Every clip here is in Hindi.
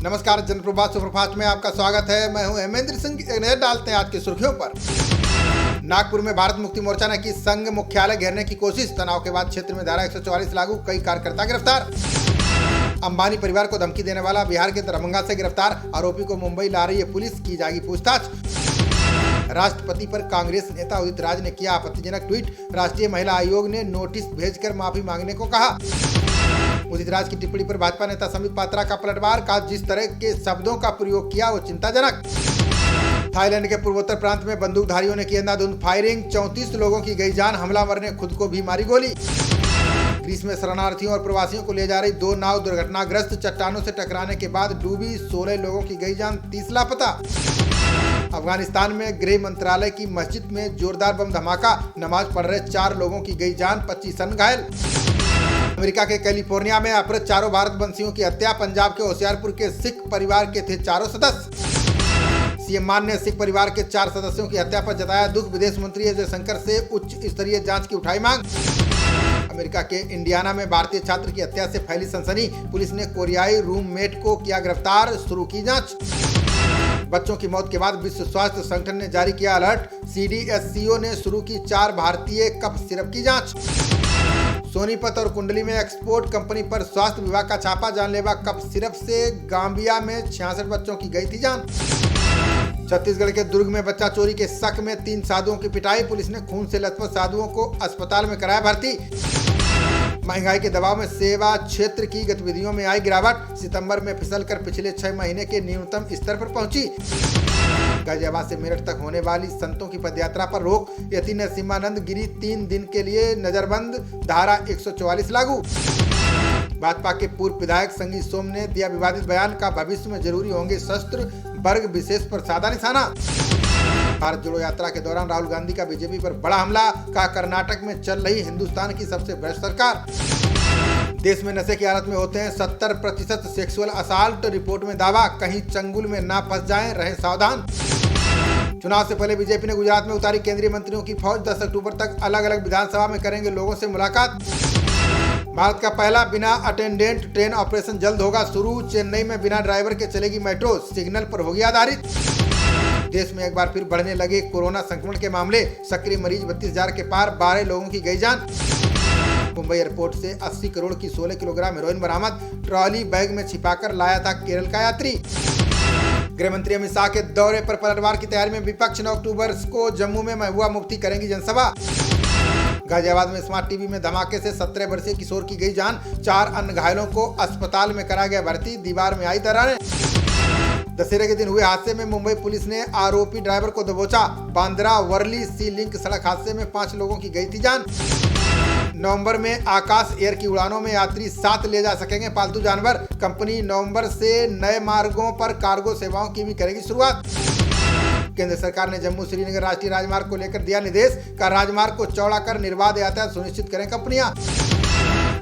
नमस्कार, जनप्रभात सुपरफास्ट में आपका स्वागत है। मैं हूं हेमेंद्र सिंह। एक नजर डालते हैं आज की सुर्खियों पर। नागपुर में भारत मुक्ति मोर्चा ने की संघ मुख्यालय घेरने की कोशिश। तनाव के बाद क्षेत्र में धारा 144 लागू, कई कार्यकर्ता गिरफ्तार। अंबानी परिवार को धमकी देने वाला बिहार के दरभंगा से गिरफ्तार। आरोपी को मुंबई ला रही है पुलिस, की जाएगी पूछताछ। राष्ट्रपति पर कांग्रेस नेता उदित राज ने किया आपत्तिजनक ट्वीट। राष्ट्रीय महिला आयोग ने नोटिस भेजकर माफी मांगने को कहा। उदित राज की टिप्पणी पर भाजपा नेता संबित पात्रा का पलटवार। कहा, जिस तरह के शब्दों का प्रयोग किया वो चिंताजनक। थाईलैंड के पूर्वोत्तर प्रांत में बंदूकधारियों ने की अंधाधुंध फायरिंग। 34 लोगों की गई जान, हमलावर ने खुद को भी मारी गोली। ग्रीस में शरणार्थियों और प्रवासियों को ले जा रही 2 नाव दुर्घटनाग्रस्त। चट्टानों से टकराने के बाद डूबी, 16 लोगों की गई जान, 30 लापता। अफगानिस्तान में गृह मंत्रालय की मस्जिद में जोरदार बम धमाका। नमाज पढ़ रहे 4 लोगों की गई जान, 25 अन्य घायल। अमेरिका के कैलिफोर्निया में अपहृत 4 भारतवंशियों की हत्या। पंजाब के होशियारपुर के सिख परिवार के थे 4 सदस्य। सीएम मान ने सिख परिवार के 4 सदस्यों की हत्या पर जताया दुख। विदेश मंत्री एस जयशंकर से उच्च स्तरीय जांच की उठाई मांग। अमेरिका के इंडियाना में भारतीय छात्र की हत्या से फैली सनसनी। पुलिस ने कोरियाई रूममेट को किया गिरफ्तार, शुरू की जांच। बच्चों की मौत के बाद विश्व स्वास्थ्य संगठन ने जारी किया अलर्ट। CDSCO ने शुरू की 4 भारतीय कफ सिरप की जांच। सोनीपत और कुंडली में एक्सपोर्ट कंपनी पर स्वास्थ्य विभाग का छापा। जानलेवा कफ सिरप से गांबिया में 66 बच्चों की गई थी जान। छत्तीसगढ़ के दुर्ग में बच्चा चोरी के शक में 3 साधुओं की पिटाई। पुलिस ने खून से लथपथ साधुओं को अस्पताल में कराया भर्ती। महंगाई के दबाव में सेवा क्षेत्र की गतिविधियों में आई गिरावट। सितंबर में फिसलकर पिछले 6 महीने के न्यूनतम स्तर पर पहुंची। गाजियाबाद से मेरठ तक होने वाली संतों की पदयात्रा पर रोक। यति नरसिम्हानंद गिरी 3 दिन के लिए नजरबंद। धारा 144 लागू। भाजपा के पूर्व विधायक संगी सोम ने दिया विवादित बयान। का भविष्य में जरूरी होंगे शस्त्र, वर्ग विशेष पर साधा निशाना। भारत जोड़ो यात्रा के दौरान राहुल गांधी का बीजेपी पर बड़ा हमला। का कर्नाटक में चल रही हिंदुस्तान की सबसे भ्रष्ट सरकार। देश में नशे की हालत में होते हैं 70% सेक्सुअल असाल्ट। रिपोर्ट में दावा, कहीं चंगुल में ना फंस जाएं, रहें सावधान। चुनाव से पहले बीजेपी ने गुजरात में उतारी केंद्रीय मंत्रियों की फौज। 10 अक्टूबर तक अलग अलग विधानसभा में करेंगे लोगों से मुलाकात। भारत का पहला बिना अटेंडेंट ट्रेन ऑपरेशन जल्द होगा शुरू। चेन्नई में बिना ड्राइवर के चलेगी मेट्रो, सिग्नल पर होगी आधारित। देश में एक बार फिर बढ़ने लगे कोरोना संक्रमण के मामले। सक्रिय मरीज 32,000 के पार, 12 लोगों की गई जान। मुंबई एयरपोर्ट से 80 करोड़ की 16 किलोग्राम हेरोइन बरामद। ट्रॉली बैग में छिपाकर लाया था केरल का यात्री। गृह मंत्री अमित शाह के दौरे पर पलटवार की तैयारी में विपक्ष। 9 अक्टूबर को जम्मू में महबूबा मुफ्ती करेंगी जनसभा। गाजियाबाद में स्मार्ट टीवी में धमाके से 17 वर्षीय किशोर की गई जान। 4 अन्य घायलों को अस्पताल में कराया गया भर्ती। दीवार में आई दरारें। दशहरे के दिन हुए हादसे में मुंबई पुलिस ने आरोपी ड्राइवर को दबोचा। बांद्रा वर्ली सी लिंक सड़क हादसे में 5 लोगों की गई थी जान। नवंबर में आकाश एयर की उड़ानों में यात्री 7 ले जा सकेंगे पालतू जानवर। कंपनी नवंबर से नए मार्गों पर कार्गो सेवाओं की भी करेगी शुरुआत। केंद्र सरकार ने जम्मू श्रीनगर राष्ट्रीय राजमार्ग को लेकर दिया निर्देश। का राजमार्ग को चौड़ा कर निर्बाध यातायात सुनिश्चित करें कंपनियां।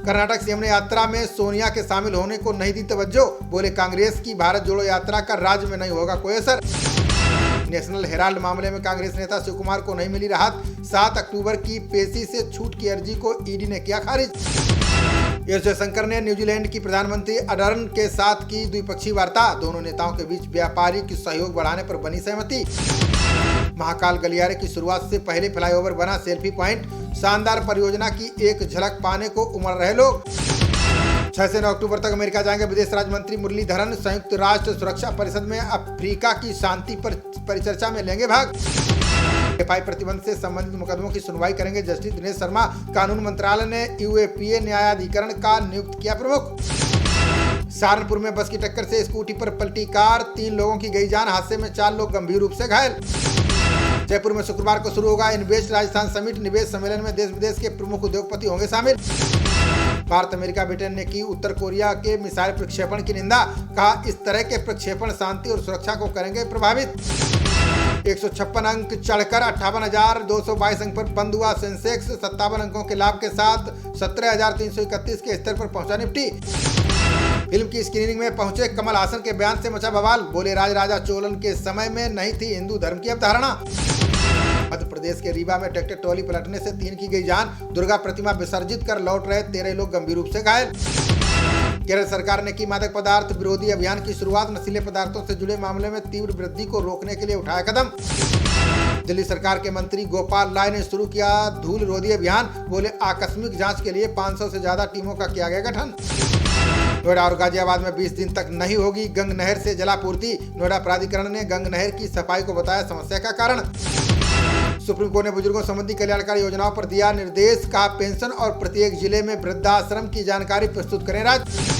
कर्नाटक सीएम ने यात्रा में सोनिया के शामिल होने को नहीं दी तवज्जो। बोले, कांग्रेस की भारत जोड़ो यात्रा का राज्य में नहीं होगा कोई असर। नेशनल हेराल्ड मामले में कांग्रेस नेता शिव कुमार को नहीं मिली राहत। 7 अक्टूबर की पेशी से छूट की अर्जी को ईडी ने किया खारिज। एस जयशंकर ने न्यूजीलैंड की प्रधानमंत्री अडर्न के साथ की द्विपक्षीय वार्ता। दोनों नेताओं के बीच व्यापारिक सहयोग बढ़ाने पर बनी सहमति। महाकाल गलियारे की शुरुआत से पहले फ्लाईओवर बना सेल्फी पॉइंट। शानदार परियोजना की एक झलक पाने को उमड़ रहे लोग। 6 से 9 अक्टूबर तक अमेरिका जाएंगे विदेश राज्य मंत्री मुरलीधरन। संयुक्त राष्ट्र सुरक्षा परिषद में अफ्रीका की शांति पर परिचर्चा में लेंगे भाग। FI प्रतिबंध से संबंधित मुकदमों की सुनवाई करेंगे जस्टिस दिनेश शर्मा। कानून मंत्रालय ने UAPA न्यायाधिकरण का नियुक्त किया प्रमुख। सहारनपुर में बस की टक्कर से स्कूटी पर पलटी कार, 3 लोगों की गई जान। हादसे में 4 लोग गंभीर रूप से घायल। जयपुर में शुक्रवार को शुरू होगा इन्वेस्ट राजस्थान समिट। निवेश सम्मेलन में देश विदेश के प्रमुख उद्योगपति होंगे शामिल। भारत, अमेरिका, ब्रिटेन ने की उत्तर कोरिया के मिसाइल प्रक्षेपण की निंदा। कहा, इस तरह के प्रक्षेपण शांति और सुरक्षा को करेंगे प्रभावित। 156 अंक चढ़कर 58,222 अंक पर बंद हुआ सेंसेक्स। 57 अंकों के लाभ के साथ 17,331 के स्तर पर पहुंचा निफ्टी। फिल्म की स्क्रीनिंग में पहुंचे कमल हासन के बयान से मचा बवाल। बोले, राजराजा चोलन के समय में नहीं थी हिंदू धर्म की अवधारणा। मध्य प्रदेश के रीवा में ट्रैक्टर ट्रॉली पलटने से 3 की गई जान। दुर्गा प्रतिमा विसर्जित कर लौट रहे 13 लोग गंभीर रूप से घायल। केरल सरकार ने की मादक पदार्थ विरोधी अभियान की शुरुआत। नशीले पदार्थों से जुड़े मामले में तीव्र वृद्धि को रोकने के लिए उठाया कदम। दिल्ली सरकार के मंत्री गोपाल राय ने शुरू किया धूल रोधी अभियान। बोले आकस्मिक जांच के लिए 500 से ज्यादा टीमों का किया गया गठन। नोएडा और गाजियाबाद में 20 दिन तक नहीं होगी गंग नहर से जलापूर्ति। नोएडा प्राधिकरण ने गंग नहर की सफाई को बताया समस्या का कारण। सुप्रीम कोर्ट ने बुजुर्गों संबंधी कल्याणकारी योजनाओं पर दिया निर्देश। कहा पेंशन और प्रत्येक जिले में वृद्धाश्रम की जानकारी प्रस्तुत करें राज्य।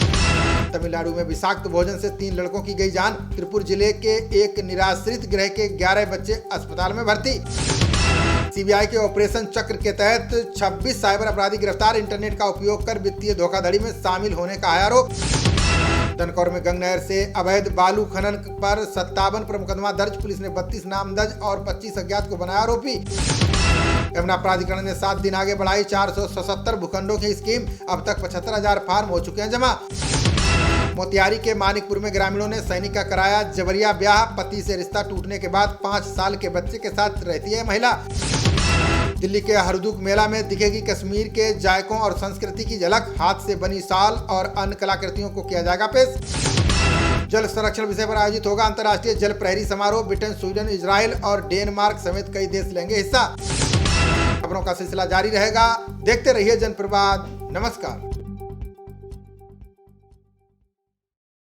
तमिलनाडु में विषाक्त भोजन से 3 लड़कों की गई जान। त्रिपुर जिले के एक निराश्रित गृह के 11 बच्चे अस्पताल में भर्ती। सीबीआई के ऑपरेशन चक्र के तहत 26 साइबर अपराधी गिरफ्तार। इंटरनेट का उपयोग कर वित्तीय धोखाधड़ी में शामिल होने का है आरोप। दनकौर में गंग नहर से अवैध बालू खनन पर 57 पर मुकदमा दर्ज। पुलिस ने 32 नामजद और 25 अज्ञात को बनाया आरोपी। यमुना प्राधिकरण ने 7 दिन आगे बढ़ाई 477 भूखंडों की स्कीम। अब तक 75,000 फार्म हो चुके हैं जमा। मोतिहारी के मानिकपुर में ग्रामीणों ने सैनिक का कराया जबरिया ब्याह। पति से रिश्ता टूटने के बाद 5 साल के बच्चे के साथ रहती है महिला। दिल्ली के हरदुक मेला में दिखेगी कश्मीर के जायकों और संस्कृति की झलक। हाथ से बनी शाल और अन्य कलाकृतियों को किया जाएगा पेश। जल संरक्षण विषय पर आयोजित होगा अंतर्राष्ट्रीय जल प्रहरी समारोह। ब्रिटेन, स्वीडन, इजराइल और डेनमार्क समेत कई देश लेंगे हिस्सा। खबरों का सिलसिला जारी रहेगा। देखते रहिए जनप्रवाद। नमस्कार।